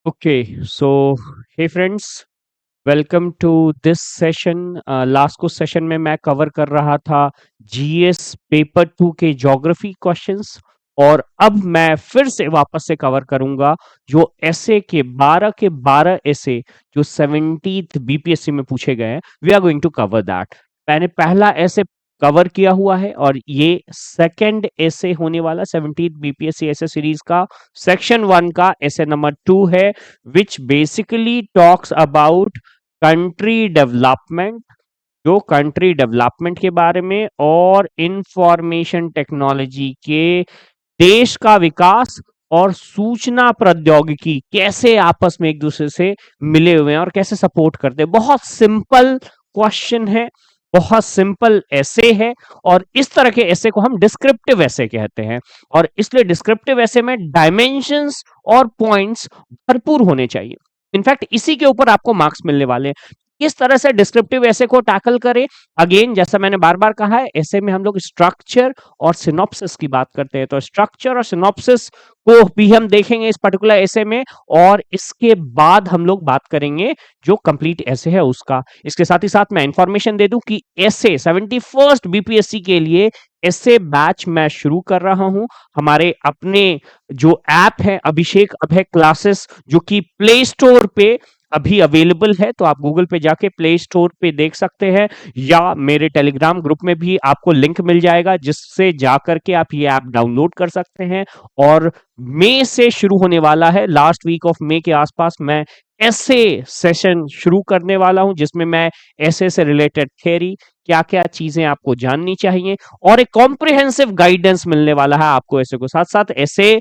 Okay, so hey friends, welcome to this session. Last कुछ session में मैं cover कर रहा था जीएस पेपर 2 के ज्योग्राफी क्वेश्चंस और अब मैं फिर से वापस से कवर करूंगा जो ऐसे के 12 के 12 ऐसे जो 17th बीपीएससी में पूछे गए हैं। We are going to cover that. मैंने पहला ऐसे कवर किया हुआ है और ये सेकंड ऐसे होने वाला 17th बीपीएससी ऐसे सीरीज का सेक्शन 1 का ऐसे नंबर 2 है, which basically talks about country development, जो कंट्री डेवलपमेंट के बारे में और इंफॉर्मेशन टेक्नोलॉजी के देश का विकास और सूचना प्रौद्योगिकी कैसे आपस में एक दूसरे से मिले हुए हैं और कैसे सपोर्ट करते हैं। बहुत सिंपल क्वेश्चन है, बहुत सिंपल ऐसे है और इस तरह के ऐसे को हम डिस्क्रिप्टिव ऐसे कहते हैं और इसलिए डिस्क्रिप्टिव ऐसे में डायमेंशंस और पॉइंट्स भरपूर होने चाहिए। इनफैक्ट इसी के ऊपर आपको मार्क्स मिलने वाले हैं। किस तरह से डिस्क्रिप्टिव ऐसे को टैकल करें, अगेन जैसा मैंने बार बार कहा है, ऐसे में हम लोग स्ट्रक्चर और सिनॉप्सिस की बात करते हैं, तो स्ट्रक्चर और सिनॉप्सिस को भी हम देखेंगे इस पर्टिकुलर ऐसे में और इसके बाद हम लोग बात करेंगे जो कंप्लीट ऐसे है उसका। इसके साथ ही साथ मैं इंफॉर्मेशन दे दूं कि ऐसे 71st बीपीएससी के लिए ऐसे बैच मैं शुरू कर रहा हूं। हमारे अपने जो ऐप है अभिषेक अभय क्लासेस, जो कि प्ले स्टोर पे अभी अवेलेबल है, तो आप गूगल पे जाके प्ले स्टोर पे देख सकते हैं या मेरे टेलीग्राम ग्रुप में भी आपको लिंक मिल जाएगा जिससे जाकर के आप ये ऐप डाउनलोड कर सकते हैं। और मई से शुरू होने वाला है, लास्ट वीक ऑफ मई के आसपास मैं ऐसे सेशन शुरू करने वाला हूं जिसमें मैं ऐसे से रिलेटेड थ्योरी, क्या क्या चीजें आपको जाननी चाहिए और एक कॉम्प्रिहेंसिव गाइडेंस मिलने वाला है आपको ऐसे को, साथ साथ ऐसे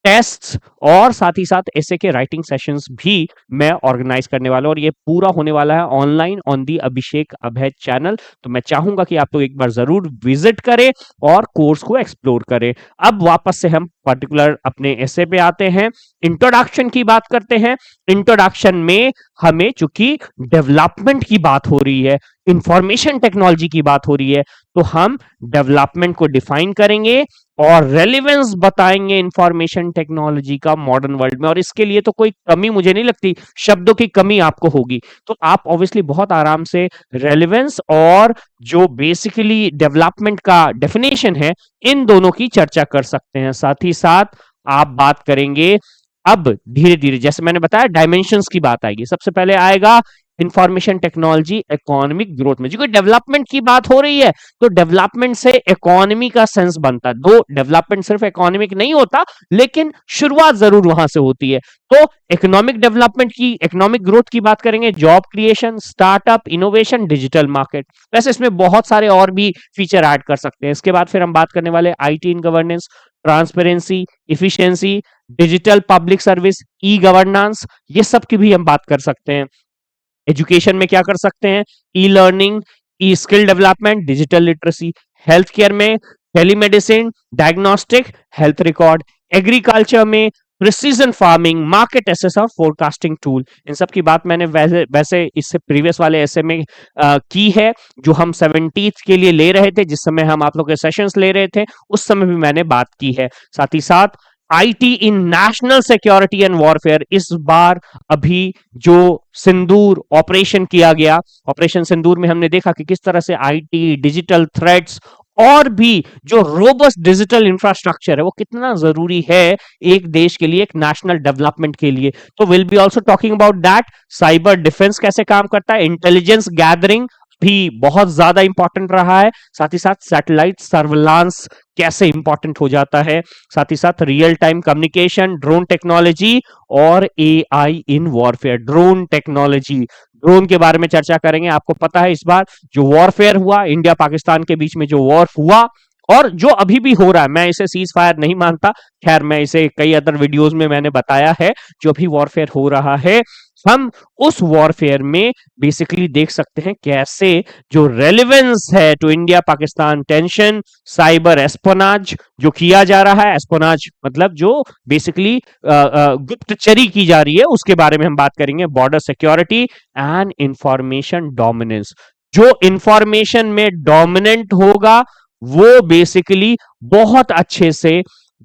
टेस्ट्स और साथ ही साथ ऐसे के राइटिंग सेशंस भी मैं ऑर्गेनाइज करने वाला हूं और ये पूरा होने वाला है online on the Abhishek Abhay channel. तो मैं चाहूंगा कि आप लोग एक बार जरूर विजिट करें और कोर्स को एक्सप्लोर करें। अब वापस से हम पर्टिकुलर अपने ऐसे पे आते हैं, इंट्रोडक्शन की बात करते हैं। इंट्रोडक्शन में हमें चूंकि डेवलपमेंट की बात हो रही है, इंफॉर्मेशन टेक्नोलॉजी की बात हो रही है, तो हम डेवलपमेंट को डिफाइन करेंगे और रेलेवेंस बताएंगे इंफॉर्मेशन टेक्नोलॉजी का मॉडर्न वर्ल्ड में। और इसके लिए तो कोई कमी मुझे नहीं लगती, शब्दों की कमी आपको होगी, तो आप ऑब्वियसली बहुत आराम से रेलेवेंस और जो बेसिकली डेवलपमेंट का डेफिनेशन है इन दोनों की चर्चा कर सकते हैं। साथ ही साथ आप बात करेंगे, अब धीरे धीरे जैसे मैंने बताया डायमेंशंस की बात आएगी। सबसे पहले आएगा इंफॉर्मेशन टेक्नोलॉजी इकोनॉमिक ग्रोथ में, जो डेवलपमेंट की बात हो रही है तो डेवलपमेंट से इकोनॉमी का सेंस बनता है। दो डेवलपमेंट सिर्फ इकोनॉमिक नहीं होता, लेकिन शुरुआत जरूर वहां से होती है। तो इकोनॉमिक डेवलपमेंट की, इकोनॉमिक ग्रोथ की बात करेंगे, job creation, startup, innovation, digital market. वैसे इसमें बहुत सारे और भी फीचर ऐड कर सकते हैं। इसके बाद फिर हम बात करने वाले IT in governance, transparency, efficiency, digital public service, e governance, ये सब की भी हम बात कर सकते हैं। एजुकेशन में क्या कर सकते हैं, e learning, e skill development, digital literacy. Health care में telemedicine, diagnostic, health record. Agriculture में प्रिसीजन फार्मिंग, मार्केट एसेस और फोरकास्टिंग टूल। इन सब की बात मैंने वैसे वैसे इससे प्रीवियस वाले ऐसे में की है, जो हम 17th के लिए ले रहे थे, जिस समय हम आप लोग के सेशंस ले रहे थे उस समय भी मैंने बात की है। साथ ही साथ IT in national security and warfare. इस बार अभी जो सिंदूर ऑपरेशन किया गया, ऑपरेशन सिंदूर में हमने देखा कि किस तरह से आईटी, डिजिटल थ्रेट्स और भी जो रोबस्ट डिजिटल इंफ्रास्ट्रक्चर है वो कितना जरूरी है एक देश के लिए, एक नेशनल डेवलपमेंट के लिए। तो will be also talking about that. Cyber defence कैसे काम करता है, इंटेलिजेंस गैदरिंग भी बहुत ज्यादा इंपॉर्टेंट रहा है। साथ ही साथ सैटेलाइट सर्विलांस कैसे इंपॉर्टेंट हो जाता है। साथ ही साथ real time communication, drone technology और AI in warfare. Drone technology, drone के बारे में चर्चा करेंगे। आपको पता है इस बार जो वॉरफेयर हुआ, इंडिया पाकिस्तान के बीच में जो वॉर हुआ और जो अभी भी हो रहा है, मैं इसे सीज फायर नहीं मानता, खैर मैं इसे कई अदर वीडियोस में मैंने बताया है, जो भी वॉरफेयर हो रहा है हम उस वॉरफेयर में बेसिकली देख सकते हैं कैसे जो रेलेवेंस है to India Pakistan tension, cyber espionage जो किया जा रहा है, एस्पोनाज मतलब जो बेसिकली गुप्तचरी की जा रही है, उसके बारे में हम बात करेंगे। Border security and information dominance, जो इंफॉर्मेशन में डोमिनेंट होगा वो बेसिकली बहुत अच्छे से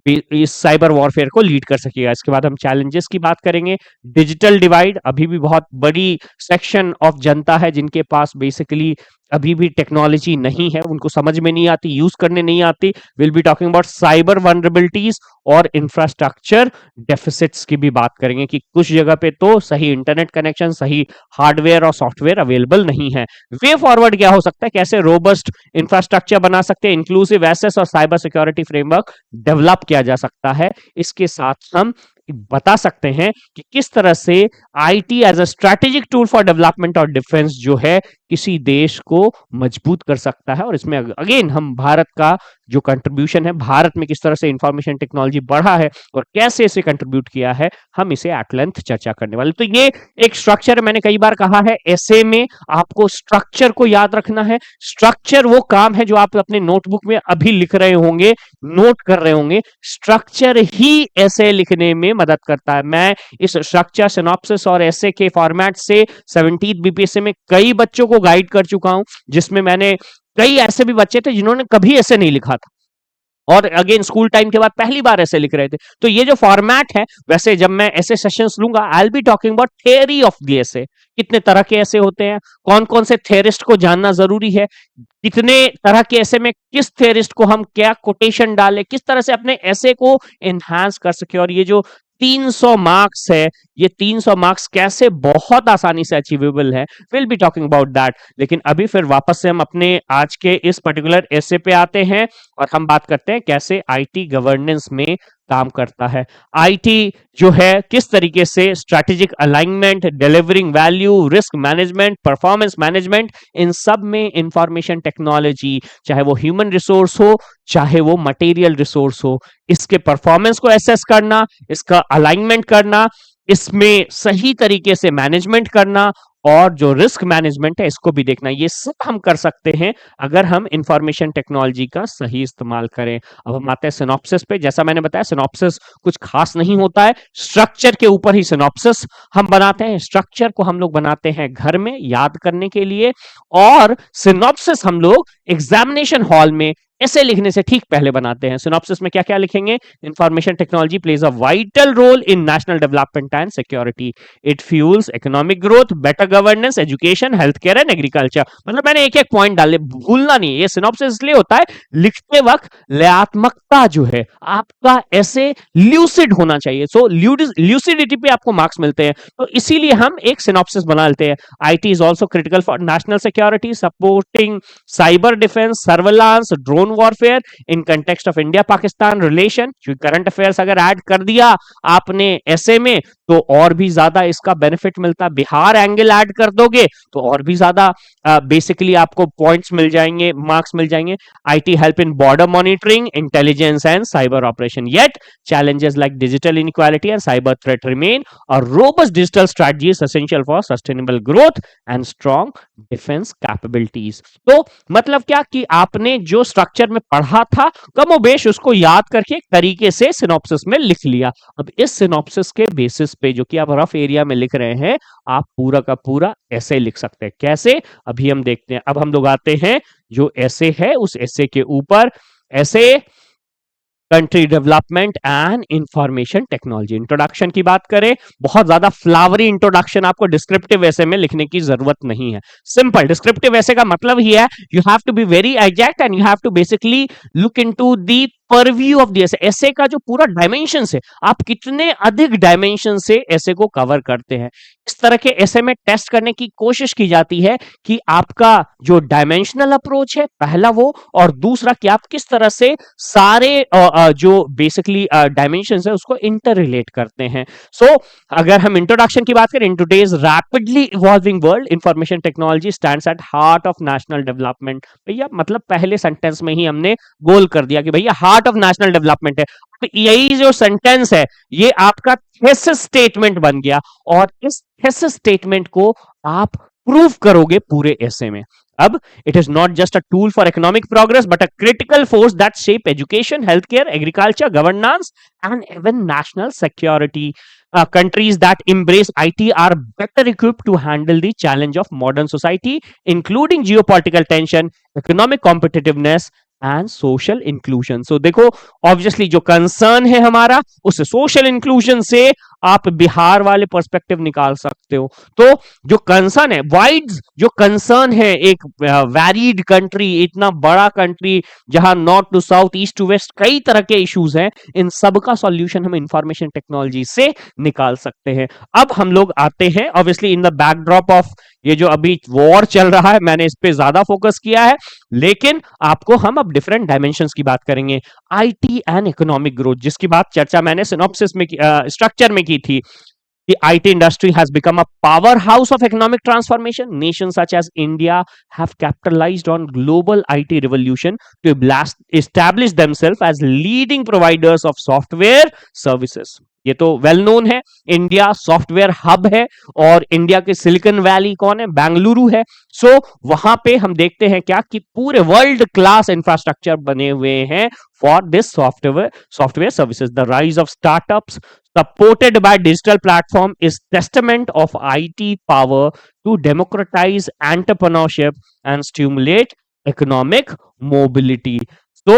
इस साइबर वॉरफेयर को लीड कर सकेगा। इसके बाद हम चैलेंजेस की बात करेंगे। डिजिटल डिवाइड, अभी भी बहुत बड़ी सेक्शन ऑफ जनता है जिनके पास बेसिकली अभी भी टेक्नोलॉजी नहीं है, उनको समझ में नहीं आती, यूज करने नहीं आती। Will be talking about cyber vulnerabilities और इंफ्रास्ट्रक्चर डेफिसिट्स की भी बात करेंगे कि कुछ जगह पे तो सही इंटरनेट कनेक्शन, सही हार्डवेयर और सॉफ्टवेयर अवेलेबल नहीं है। वे फॉरवर्ड क्या हो सकता है, कैसे रोबस्ट इंफ्रास्ट्रक्चर बना सकते हैं, इंक्लूसिव एसेस और साइबर सिक्योरिटी फ्रेमवर्क डेवलप किया जा सकता है। इसके साथ हम बता सकते हैं कि किस तरह से IT as a strategic tool for development और डिफेंस जो है किसी देश को मजबूत कर सकता है। और इसमें अगेन हम भारत का जो कंट्रीब्यूशन है, भारत में किस तरह से इंफॉर्मेशन टेक्नोलॉजी बढ़ा है और कैसे इसे कंट्रीब्यूट किया है, हम इसे एट लेंथ चर्चा करने वाले। तो ये एक स्ट्रक्चर, मैंने कई बार कहा है ऐसे में आपको स्ट्रक्चर को याद रखना है। स्ट्रक्चर वो काम है जो आप अपने नोटबुक में अभी लिख रहे होंगे, नोट कर रहे होंगे। स्ट्रक्चर ही ऐसे लिखने में मदद करता है। मैं इस स्ट्रक्चर, सिनॉप्सिस और ऐसे के फॉर्मेट से 17th बीपीएससी में कई बच्चों को गाइड कर चुका हूं, जिसमें मैंने कई ऐसे भी बच्चे थे जिन्होंने कभी ऐसे नहीं लिखा था और अगेन स्कूल टाइम के बाद पहली बार ऐसे लिख रहे थे। तो ये जो फॉर्मेट है, वैसे जब मैं ऐसे सेशंस लूंगा, I will be talking about theory of the ऐसे, कितने तरह के ऐसे होते हैं, कौन कौन से थियरिस्ट को जानना जरूरी है, कितने तरह के ऐसे में किस थियरिस्ट को हम क्या कोटेशन डालें, किस तरह से अपने ऐसे को एनहांस कर सके। और ये जो 300 मार्क्स है, ये 300 मार्क्स कैसे बहुत आसानी से अचीवेबल है, will be talking about that. लेकिन अभी फिर वापस से हम अपने आज के इस पर्टिकुलर ऐसे पे आते हैं और हम बात करते हैं कैसे आईटी गवर्नेंस में काम करता है। आईटी जो है किस तरीके से strategic alignment, delivering value, risk management, performance management, इन सब में इंफॉर्मेशन टेक्नोलॉजी, चाहे वो ह्यूमन रिसोर्स हो चाहे वो मटेरियल रिसोर्स हो, इसके परफॉर्मेंस को एसेस करना, इसका अलाइनमेंट करना, इसमें सही तरीके से मैनेजमेंट करना और जो रिस्क मैनेजमेंट है इसको भी देखना, ये सब हम कर सकते हैं अगर हम इंफॉर्मेशन टेक्नोलॉजी का सही इस्तेमाल करें। अब हम आते हैं सिनॉप्सिस पे। जैसा मैंने बताया, सिनॉप्सिस कुछ खास नहीं होता है, स्ट्रक्चर के ऊपर ही सिनॉप्सिस हम बनाते हैं। स्ट्रक्चर को हम लोग बनाते हैं घर में याद करने के लिए, और सिनॉप्सिस हम लोग एग्जामिनेशन हॉल में ऐसे लिखने से ठीक पहले बनाते हैं। सिनॉप्सिस में क्या क्या लिखेंगे, information technology plays a vital role in national development and security, it fuels economic growth, better governance, education, health care and agriculture. मतलब मैंने एक एक पॉइंट डाले, भूलना नहीं। ये सिनॉप्सिस इसलिए होता है, लिखते वक्त लयात्मकता जो है आपका ऐसे ल्यूसिड होना चाहिए। सो ल्यूसिडिटी पे आपको मार्क्स मिलते हैं, तो इसीलिए हम एक सिनॉप्सिस बना लेते हैं। IT is also critical for national security, supporting cyber defence, surveillance, drone warfare in context of India Pakistan relation. Current affairs अगर ऐड कर दिया आपने ऐसे में तो और भी ज्यादा इसका बेनिफिट मिलता। बिहार एंगल ऐड कर दोगे तो और भी ज्यादा बेसिकली आपको पॉइंट्स मिल जाएंगे, मार्क्स मिल जाएंगे। IT help in border monitoring, intelligence and cyber operation, yet challenges like digital inequality and cyber threat remain. A robust digital strategy is essential for sustainable growth and strong defense capabilities. तो मतलब क्या कि आपने जो structure में पढ़ा था कमोबेश उसको याद करके एक तरीके से सिनॉप्सिस में लिख लिया। अब इस सिनॉप्सिस के बेसिस पे जो कि आप रफ एरिया में लिख रहे हैं, आप पूरा का पूरा ऐसे लिख सकते हैं। कैसे, अभी हम देखते हैं। अब हम लोग आते हैं जो ऐसे है उस ऐसे के ऊपर। ऐसे country development and information technology. Introduction की बात करें, बहुत ज्यादा फ्लावरी इंट्रोडक्शन आपको डिस्क्रिप्टिव ऐसे में लिखने की जरूरत नहीं है। सिंपल डिस्क्रिप्टिव ऐसे का मतलब ही है you have to be very exact and you have to basically look into the purview of the ऐसे। ऐसे का जो पूरा डायमेंशन है, आप कितने अधिक डायमेंशन से ऐसे को कवर करते हैं, इस तरह के ऐसे में टेस्ट करने की कोशिश की जाती है कि आपका जो डायमेंशनल अप्रोच है पहला वो, और दूसरा कि आप किस तरह से सारे जो बेसिकली डायमेंशंस है उसको इंटर रिलेट करते हैं। सो अगर हम इंट्रोडक्शन की बात करें, in today's rapidly evolving world information technology stands at heart of national development. भैया मतलब पहले सेंटेंस में ही हमने गोल कर दिया कि भैया हार्ट ऑफ नेशनल डेवलपमेंट है। तो यही जो सेंटेंस है ये आपका थेसिस स्टेटमेंट बन गया, और इस थेसिस स्टेटमेंट को आप प्रूव करोगे पूरे ऐसे में। अब it is not just a tool for economic progress but a critical force that shape education, health care, agriculture, governance and even national security. Countries that embrace IT are better equipped to handle the challenge of modern society, including geopolitical tension, economic competitiveness, and social inclusion. So देखो, obviously जो concern है हमारा, उस social inclusion से आप बिहार वाले perspective निकाल सकते हो। तो जो कंसर्न है, वाइड जो कंसर्न है, एक वैरिड कंट्री, इतना बड़ा कंट्री जहां north to south, east to west कई तरह के इश्यूज हैं, इन सब का सॉल्यूशन हम इंफॉर्मेशन टेक्नोलॉजी से निकाल सकते हैं। अब हम लोग आते हैं obviously in the backdrop of ये जो अभी वॉर चल रहा है, मैंने इस पे ज्यादा फोकस किया है, लेकिन आपको हम अब डिफरेंट डायमेंशंस की बात करेंगे। आईटी एंड इकोनॉमिक ग्रोथ, जिसकी बात चर्चा मैंने सिनॉप्सिस में स्ट्रक्चर में की थी। The IT industry has become a powerhouse of economic transformation. Nations such as India have capitalized on global IT revolution to establish themselves as leading providers of software services. ये तो well known है, India software hub है, और India के silicon valley कौन है? बेंगलुरु है। सो वहां पे हम देखते हैं क्या कि पूरे वर्ल्ड क्लास इंफ्रास्ट्रक्चर बने हुए हैं for this software services. The rise of startups supported by digital platform is testament of IT power to democratize entrepreneurship and stimulate economic mobility. तो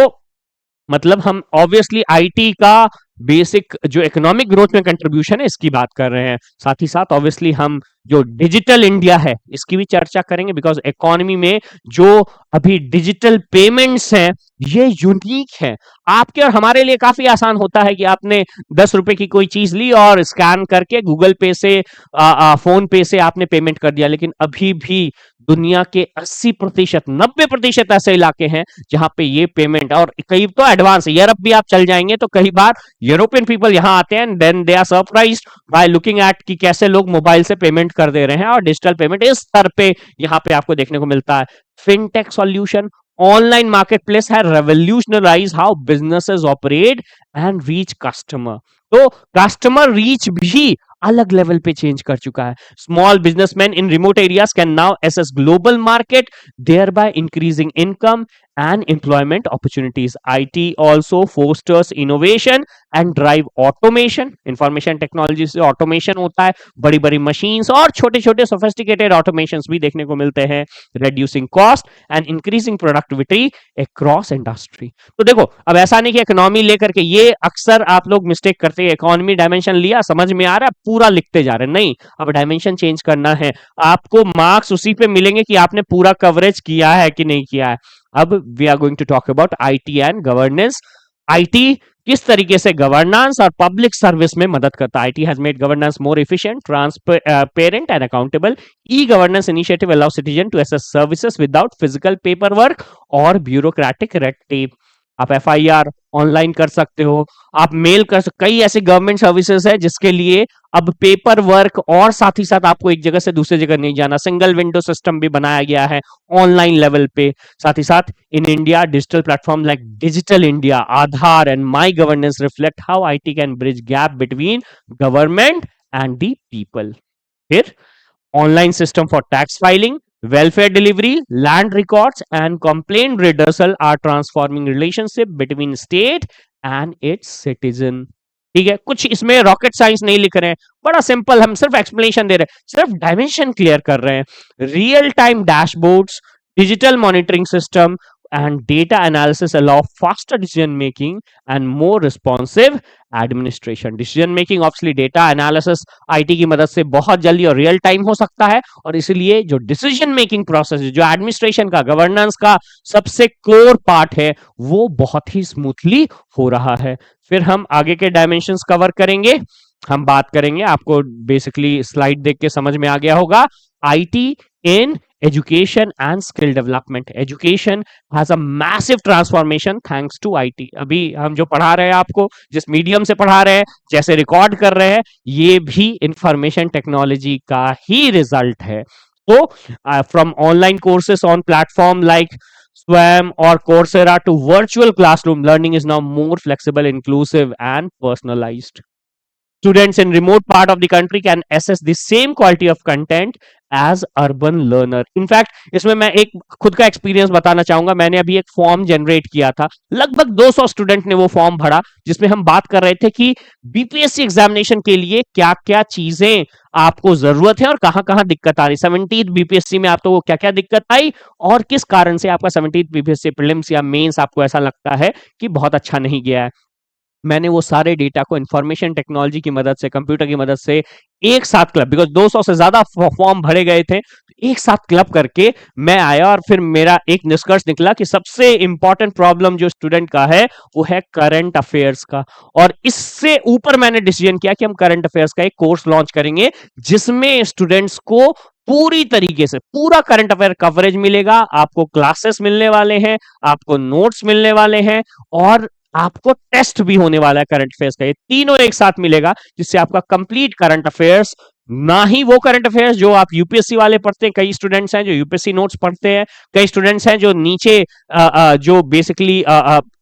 मतलब हम ऑब्वियसली आईटी का बेसिक जो इकोनॉमिक ग्रोथ में contribution है इसकी बात कर रहे हैं, साथ ही साथ ऑब्वियसली हम जो डिजिटल इंडिया है इसकी भी चर्चा करेंगे, बिकॉज इकोनॉमी में जो अभी डिजिटल पेमेंट्स हैं ये यूनिक है। आपके और हमारे लिए काफी आसान होता है कि आपने 10 रुपए की कोई चीज ली और स्कैन करके गूगल पे से फोन पे से आपने पेमेंट कर दिया, लेकिन अभी भी दुनिया के 80%, 90% ऐसे इलाके हैं जहां पे ये पेमेंट, और कई तो एडवांस, यूरोप भी आप चल जाएंगे तो कई बार यूरोपियन पीपल यहां आते हैं and then they are surprised by looking at कि कैसे लोग मोबाइल से पेमेंट कर दे रहे हैं, और डिजिटल पेमेंट इस स्तर पे यहां पे आपको देखने को मिलता है। फिनटेक सॉल्यूशन, ऑनलाइन मार्केटप्लेस है revolutionise how businesses operate and reach customer. तो कस्टमर रीच भी अलग लेवल पे चेंज कर चुका है। Small businessman in remote areas can now access global market, thereby increasing income and employment opportunities. IT also fosters innovation and drive automation. Information technology से automation होता है, बड़ी बड़ी machines और छोटे छोटे sophisticated automations भी देखने को मिलते हैं, reducing cost and increasing productivity across industry. तो देखो, अब ऐसा नहीं कि इकोनॉमी लेकर के, ये अक्सर आप लोग मिस्टेक करते हैं, इकोनॉमी डायमेंशन लिया, समझ में आ रहा है, पूरा लिखते जा रहे हैं, नहीं, अब डायमेंशन चेंज करना है। आपको मार्क्स उसी पे मिलेंगे कि आपने पूरा कवरेज किया है कि नहीं किया है। अब we are going to talk about IT and governance. IT किस तरीके से गवर्नेंस और पब्लिक सर्विस में मदद करता है। IT has made governance more efficient, transparent and accountable. E governance initiative allow citizen to access services without physical paper work और bureaucratic red tape. आप एफआईआर ऑनलाइन कर सकते हो, आप मेल कर सकते, कई ऐसे गवर्नमेंट सर्विसेज है जिसके लिए अब पेपर वर्क और साथ ही साथ आपको एक जगह से दूसरी जगह नहीं जाना, सिंगल विंडो सिस्टम भी बनाया गया है ऑनलाइन लेवल पे। साथ ही साथ in India digital platform like digital India, Aadhaar and my governance reflect how IT can bridge gap between government and the people. फिर online system for tax filing, welfare delivery, land records and complaint redressal are transforming relationship between state and its citizen. ठीक है, कुछ इसमें rocket science नहीं लिख रहे हैं, बड़ा सिंपल, हम सिर्फ एक्सप्लेनेशन दे रहे हैं, सिर्फ डायमेंशन क्लियर कर रहे हैं। Real time dashboards, digital monitoring system and data analysis allow faster decision making and more responsive administration. Decision making obviously data analysis IT की मदद से बहुत जल्दी और रियल टाइम हो सकता है, और इसलिए जो डिसीजन मेकिंग प्रोसेस है, जो एडमिनिस्ट्रेशन का, गवर्नेंस का सबसे कोर पार्ट है, वो बहुत ही स्मूथली हो रहा है। फिर हम आगे के डायमेंशंस कवर करेंगे, हम बात करेंगे, आपको बेसिकली स्लाइड देख के समझ में आ गया होगा, IT in education and skill development. Education has a massive transformation thanks to IT. अभी हम जो पढ़ा रहे हैं, आपको जिस मीडियम से पढ़ा रहे हैं, जैसे रिकॉर्ड कर रहे हैं, ये भी इंफॉर्मेशन टेक्नोलॉजी का ही रिजल्ट है। तो from online courses on platform like Swam or Coursera to virtual classroom, learning is now more flexible, inclusive and personalized. Students in remote part of the country can access the same quality of content as urban learner. In fact इसमें मैं एक खुद का experience बताना चाहूंगा। मैंने अभी एक फॉर्म जनरेट किया था, लगभग 200 स्टूडेंट ने वो फॉर्म भरा, जिसमें हम बात कर रहे थे कि बीपीएससी एग्जामिनेशन के लिए क्या क्या चीजें आपको जरूरत है और कहां कहां दिक्कत आ रही। 17th बीपीएससी में आपको क्या क्या दिक्कत आई और किस कारण से आपका 17th बीपीएससी प्रीलिम्स या मेंस आपको ऐसा लगता है कि बहुत अच्छा नहीं गया है। मैंने वो सारे डेटा को इंफॉर्मेशन टेक्नोलॉजी की मदद से, कंप्यूटर की मदद से एक साथ क्लब, बिकॉज 200 से ज्यादा फॉर्म भरे गए थे, एक साथ क्लब करके मैं आया और फिर मेरा एक निष्कर्ष निकला कि सबसे इंपॉर्टेंट प्रॉब्लम जो स्टूडेंट का है वो है करंट अफेयर्स का। और इससे ऊपर मैंने डिसीजन किया कि हम करंट अफेयर्स का एक कोर्स लॉन्च करेंगे जिसमें स्टूडेंट्स को पूरी तरीके से पूरा करंट अफेयर कवरेज मिलेगा। आपको क्लासेस मिलने वाले हैं, आपको नोट्स मिलने वाले हैं और आपको टेस्ट भी होने वाला है करंट अफेयर्स का। ये तीनों एक साथ मिलेगा जिससे आपका कंप्लीट करंट अफेयर्स, ना ही वो करंट अफेयर्स जो आप यूपीएससी वाले पढ़ते हैं, कई स्टूडेंट्स हैं जो यूपीएससी नोट्स पढ़ते हैं, कई स्टूडेंट्स हैं जो नीचे जो बेसिकली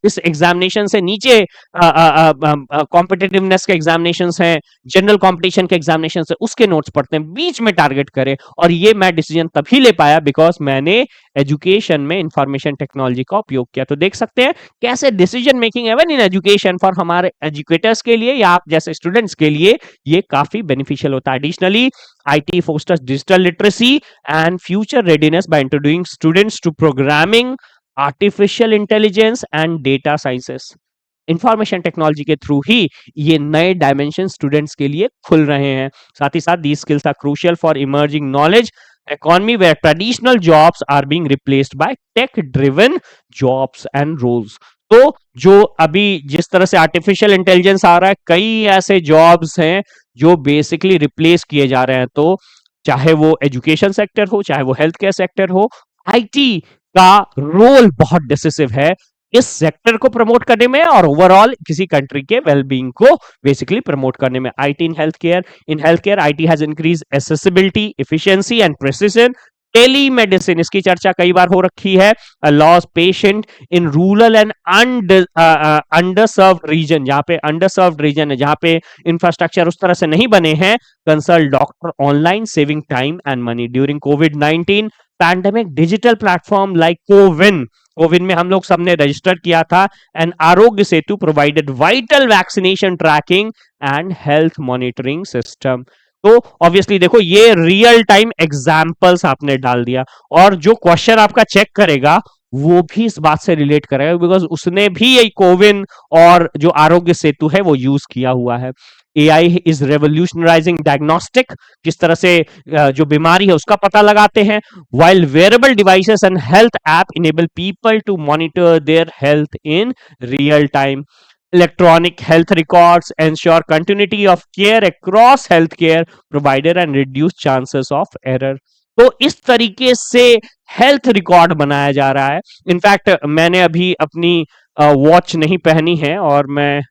इस एग्जामिनेशन से नीचे कॉम्पिटिटिवनेस के एग्जामिनेशन हैं, जनरल कॉम्पिटिशन के एग्जामिनेशन है, उसके नोट्स पढ़ते हैं, बीच में टारगेट करें। और ये मैं डिसीजन तभी ले पाया बिकॉज मैंने एजुकेशन में इंफॉर्मेशन टेक्नोलॉजी का उपयोग किया। तो देख सकते हैं कैसे decision making even in education for हमारे एजुकेटर्स के लिए या आप जैसे स्टूडेंट्स के लिए ये काफी बेनिफिशियल होता है। Additionally IT fosters digital literacy and future readiness by introducing students to programming, artificial intelligence and data sciences। Information technology के थ्रू ही ये नए डायमेंशन स्टूडेंट्स के लिए खुल रहे हैं। साथ ही साथ these skills are crucial for emerging knowledge economy where traditional jobs are being replaced by tech driven jobs and roles। तो जो अभी जिस तरह से आर्टिफिशियल इंटेलिजेंस आ रहा है, कई ऐसे जॉब्स हैं जो बेसिकली रिप्लेस किए जा रहे हैं। तो चाहे वो एजुकेशन सेक्टर हो, चाहे वो हेल्थ केयर सेक्टर हो, आईटी का रोल बहुत डिसिसिव है इस सेक्टर को प्रमोट करने में और ओवरऑल किसी कंट्री के वेलबींग को बेसिकली प्रमोट करने में। IT in health care IT has increase accessibility, efficiency and precision. Tele medicine, इसकी चर्चा कई बार हो रखी है। Loss patient in rural and underserved region, जहां पे अंडरसर्व्ड रीजन है, जहां पे इंफ्रास्ट्रक्चर उस तरह से नहीं बने हैं, consult doctor online, saving time and money. During कोविड-19 pandemic, digital platform like CoWIN में हम लोग सबने रजिस्टर किया था and Aarogya Setu provided vital vaccination tracking and health monitoring system. तो ऑब्वियसली देखो ये रियल टाइम एग्जांपल्स आपने डाल दिया और जो क्वेश्चन आपका चेक करेगा वो भी इस बात से रिलेट करेगा बिकॉज उसने भी यही कोविन और जो आरोग्य सेतु है वो यूज किया हुआ है। AI इज रेवोल्यूशनराइजिंग डायग्नोस्टिक, किस तरह से जो बीमारी है उसका पता लगाते हैं, while wearable devices and health app enable people to monitor their health in real time। Electronic health records ensure continuity of care across healthcare provider and reduce chances of error। तो इस तरीके से हेल्थ रिकॉर्ड बनाया जा रहा है। In fact मैंने अभी अपनी वॉच नहीं पहनी है और मैं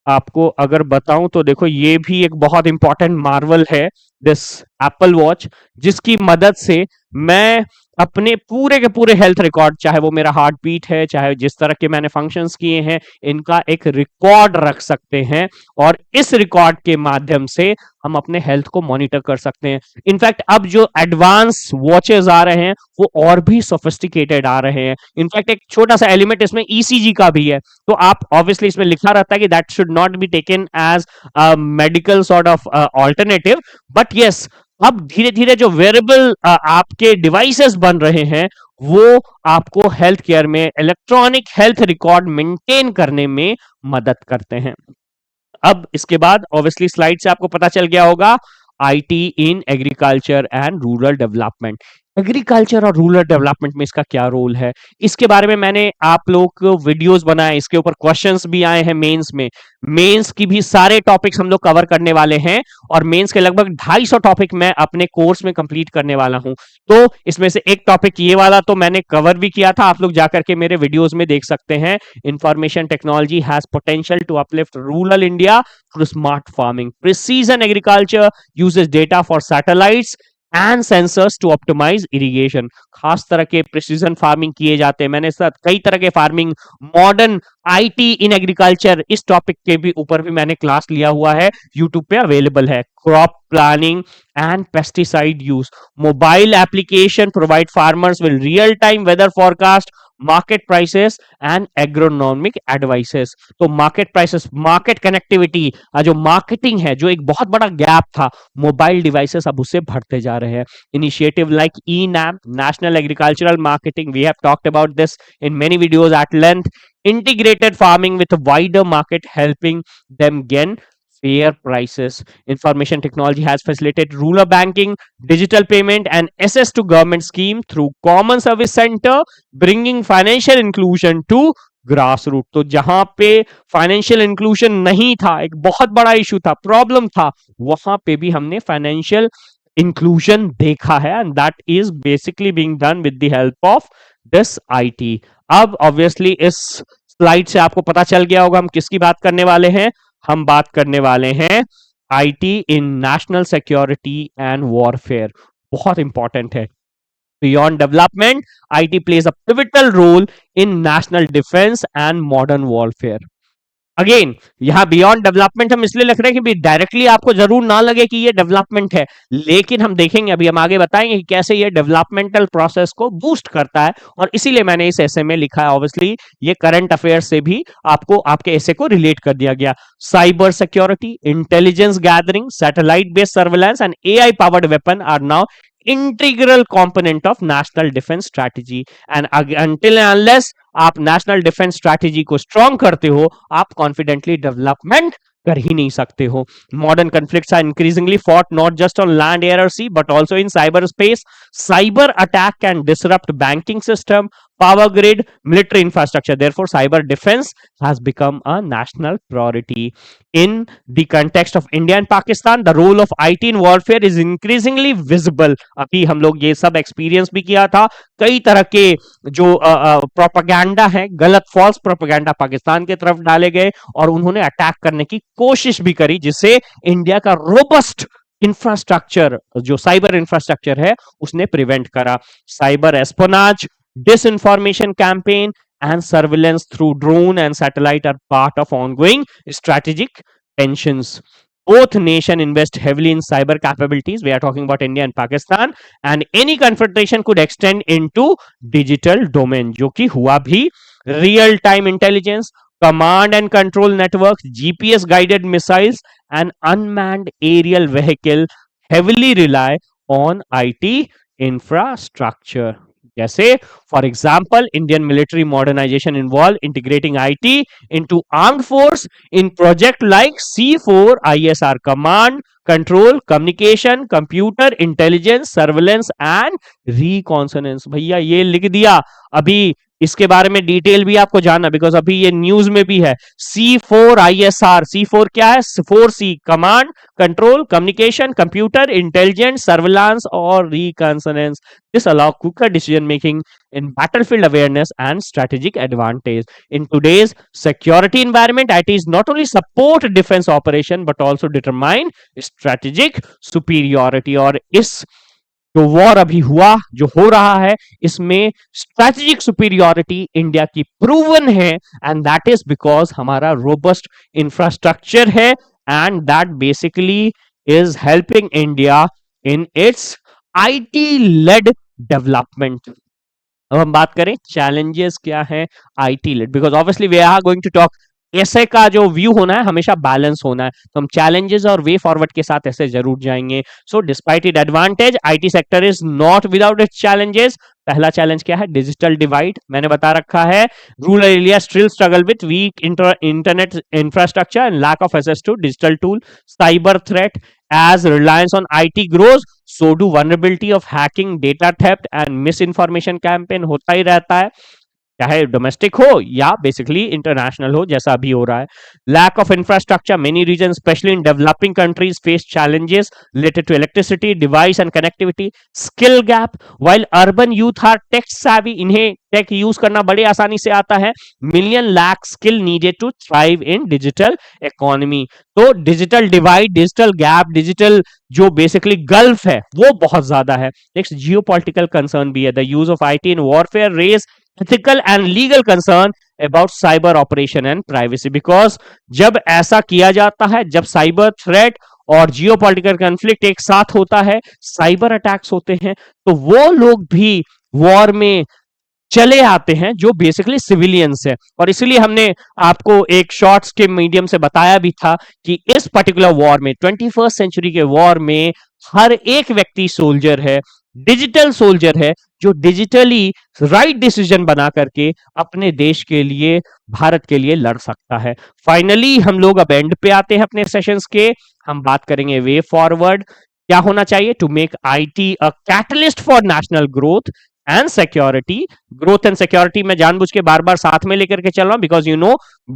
आपको अगर बताऊं तो देखो ये भी एक बहुत इंपॉर्टेंट मार्वल है, दिस एप्पल वॉच, जिसकी मदद से मैं अपने पूरे के पूरे हेल्थ रिकॉर्ड, चाहे वो मेरा हार्ट बीट है, चाहे जिस तरह के मैंने फंक्शंस किए हैं, इनका एक रिकॉर्ड रख सकते हैं और इस रिकॉर्ड के माध्यम से हम अपने हेल्थ को मॉनिटर कर सकते हैं। इनफैक्ट अब जो एडवांस वॉचेस आ रहे हैं वो और भी सोफिस्टिकेटेड आ रहे हैं। इनफैक्ट एक छोटा सा एलिमेंट इसमें ECG का भी है। तो आप ऑब्वियसली इसमें लिखा रहता है कि that should not be taken as medical sort of alternative, but yes अब धीरे धीरे जो वेरेबल आपके डिवाइसेस बन रहे हैं वो आपको हेल्थ केयर में इलेक्ट्रॉनिक हेल्थ रिकॉर्ड मेंटेन करने में मदद करते हैं। अब इसके बाद ऑब्वियसली स्लाइड से आपको पता चल गया होगा IT in agriculture and rural development. Agriculture और रूरल डेवलपमेंट में इसका क्या रोल है, इसके बारे में मैंने आप लोग को वीडियोस बनाए, इसके ऊपर क्वेश्चंस भी आए हैं मेंस में। मेंस की भी सारे टॉपिक्स हम लोग कवर करने वाले हैं और मेंस के लगभग 250 टॉपिक मैं अपने कोर्स में कंप्लीट करने वाला हूं। तो इसमें से एक टॉपिक ये वाला तो मैंने कवर भी किया था, आप लोग जाकर के मेरे वीडियोस में देख सकते हैं। Information technology has potential to uplift rural India through smart farming. Precision agriculture uses data for satellites, and sensors to optimise irrigation. खास तरह के प्रिसीजन फार्मिंग किए जाते हैं। मैंने साथ कई तरह के farming, modern IT in agriculture, इस टॉपिक के भी ऊपर भी मैंने क्लास लिया हुआ है, यूट्यूब पे अवेलेबल है। Crop planning and pesticide use. Mobile application provide farmers with real time weather forecast, market prices and agronomic advices. तो मार्केट प्राइसेस, मार्केट कनेक्टिविटी, जो मार्केटिंग है, जो एक बहुत बड़ा गैप था, मोबाइल डिवाइसेस अब उससे भरते जा रहे हैं। Initiative like e NAM, national agricultural marketing, we have talked about this in many videos at length. Integrated farming with a wider market, helping them gain fair prices. Information technology has facilitated rural banking, digital payment, and access to government scheme through common service center, bringing financial inclusion to grass root. तो जहां पे financial inclusion नहीं था, एक बहुत बड़ा issue था, problem था, वहां पे भी हमने फाइनेंशियल इंक्लूजन देखा है, and that is basically being done with the help of this IT. अब ऑब्वियसली इस स्लाइड से आपको पता चल गया होगा हम किसकी बात करने वाले हैं। हम बात करने वाले हैं IT in national security and warfare. बहुत इंपॉर्टेंट है। Beyond development, IT plays a pivotal role in national defense and modern warfare. Again यहां बियॉन्ड डेवलपमेंट हम इसलिए लिख रहे हैं कि डायरेक्टली आपको जरूर ना लगे कि ये डेवलपमेंट है, लेकिन हम देखेंगे, अभी हम आगे बताएंगे कि कैसे ये डेवलपमेंटल प्रोसेस को बूस्ट करता है, और इसीलिए मैंने इस एसे में लिखा है। ऑब्वियसली ये करंट अफेयर से भी आपको आपके एसे को रिलेट कर दिया गया। Cyber security, intelligence gathering, satellite based surveillance and AI powered weapon are now integral component of national defense strategy, and until and unless आप नेशनल डिफेंस स्ट्रैटेजी को स्ट्रॉन्ग करते हो, आप कॉन्फिडेंटली डेवलपमेंट कर ही नहीं सकते हो। Modern conflicts are increasingly fought not just on land, air और sea, but also in cyber space. Cyber attack can disrupt banking system, power grid, military infrastructure. Therefore, cyber defense has become a national priority. In the context of India and Pakistan, the role of IT in warfare is increasingly visible. अभी हम लोग ये सब experience भी किया था। कई तरह के जो प्रोपेगेंडा है, गलत फॉल्स प्रोपेगेंडा पाकिस्तान की तरफ डाले गए, और उन्होंने अटैक करने की कोशिश भी करी, जिससे इंडिया का रोबस्ट इंफ्रास्ट्रक्चर, जो साइबर इंफ्रास्ट्रक्चर है, उसने प्रिवेंट करा। Cyber espionage, disinformation campaign and surveillance through drone and satellite are part of ongoing strategic tensions. Both nations invest heavily in cyber capabilities. We are talking about India and Pakistan, and any confrontation could extend into digital domain, जो कि हुआ भी। real time intelligence, command and control networks, GPS guided missiles and unmanned aerial vehicle heavily rely on IT infrastructure. जैसे for example Indian military modernisation involve integrating IT into armed force in project like C4ISR, command control, communication, computer intelligence, surveillance and reconnaissance. भैया ये लिख दिया, अभी इसके बारे में detail भी आपको जानना, बिकॉज अभी ये न्यूज में भी है। C4ISR, C4 क्या है? 4C, command control, communication, computer intelligence, surveillance और reconnaissance. This allow quicker decision making in battlefield awareness and strategic advantage. In today's security environment, IT is not only support defense operation but also determine strategic superiority. और इस जो war अभी हुआ, जो हो रहा है, इसमें स्ट्रेटेजिक सुपीरियोरिटी इंडिया की प्रूवन है, एंड दैट इज बिकॉज हमारा रोबस्ट इंफ्रास्ट्रक्चर है, and that basically is helping India in its IT led development. अब हम बात करें चैलेंजेस क्या है IT led, because obviously we are going to talk, ऐसे का जो व्यू होना है हमेशा बैलेंस होना है, तो हम चैलेंजेस और वे फॉरवर्ड के साथ ऐसे जरूर जाएंगे। So despite it advantage, IT sector is not without its challenges. पहला चैलेंज क्या है? डिजिटल डिवाइड, मैंने बता रखा है। Rural area still struggle with weak internet infrastructure and lack of access to digital tool. Cyber threat, as reliance on IT grows, so do vulnerability of hacking, data theft and misinformation campaign होता ही रहता है। चाहे domestic हो या basically international हो, जैसा अभी हो रहा है. Lack of infrastructure, many region specially in developing countries face challenges related to electricity, device and connectivity. Skill gap, while urban youth are tech savvy, इन्हें टेक यूज करना बड़े आसानी से आता है. Million lack skill needed to thrive in digital economy. तो digital divide, digital gap, digital जो basically gulf है वो बहुत ज्यादा है. नेक्स्ट, जियोपॉलिटिकल कंसर्न भी है. The use of IT in warfare raise ethical and legal concern about cyber operation and privacy, because जब ऐसा किया जाता है, जब साइबर थ्रेट और जियोपॉलिटिकल कॉन्फ्लिक्ट एक साथ होता है, साइबर अटैक्स होते हैं, तो वो लोग भी वॉर में चले आते हैं जो बेसिकली सिविलियंस है. और इसलिए हमने आपको एक शॉर्ट्स के मीडियम से बताया भी था कि इस पर्टिकुलर वॉर में, 21st सेंचुरी के वॉर में, हर एक व्यक्ति सोल्जर है, डिजिटल सोल्जर है, जो डिजिटली राइट डिसीजन बना करके अपने देश के लिए, भारत के लिए लड़ सकता है. फाइनली हम लोग अब एंड पे आते हैं अपने सेशंस के. हम बात करेंगे वे फॉरवर्ड. क्या होना चाहिए to make IT a catalyst for national growth and security. Growth and security में जानबूझ के बार बार साथ में लेकर के चल रहा हूं, because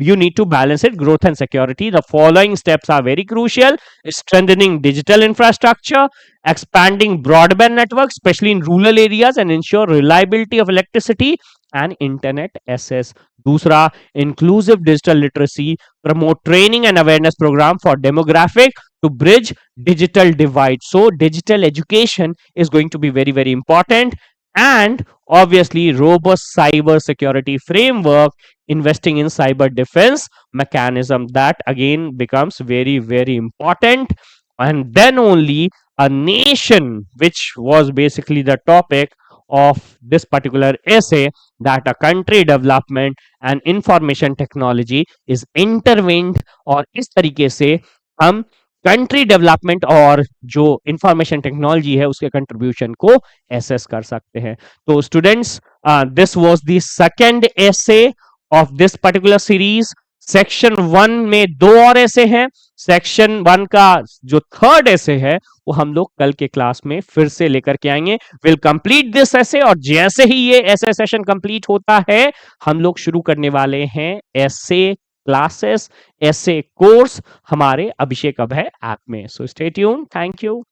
you need to balance it, growth and security. The following steps are very crucial: strengthening digital infrastructure, expanding broadband networks, especially in rural areas, and ensure reliability of electricity and internet access. दूसरा, inclusive digital literacy, promote training and awareness program for demographic to bridge digital divide. So digital education is going to be very, very important. And obviously robust cyber security framework, investing in cyber defense mechanism, that again becomes very, very important. And then only a nation, which was basically the topic of this particular essay, that a country development and information technology is intervened, और इस तरीके से हम country development और जो information technology है उसके contribution को एसेस कर सकते हैं. तो students, this was the second essay of this particular series. Section 1 में 2 और ऐसे हैं. सेक्शन 1 का जो थर्ड ऐसे है वो हम लोग कल के क्लास में फिर से लेकर के आएंगे. विल कंप्लीट दिस ऐसे, और जैसे ही ये ऐसे सेशन कंप्लीट होता है, हम लोग शुरू करने वाले हैं ऐसे क्लासेस, ऐसे कोर्स हमारे अभिषेक अभय ऐप में. So stay tune. Thank you.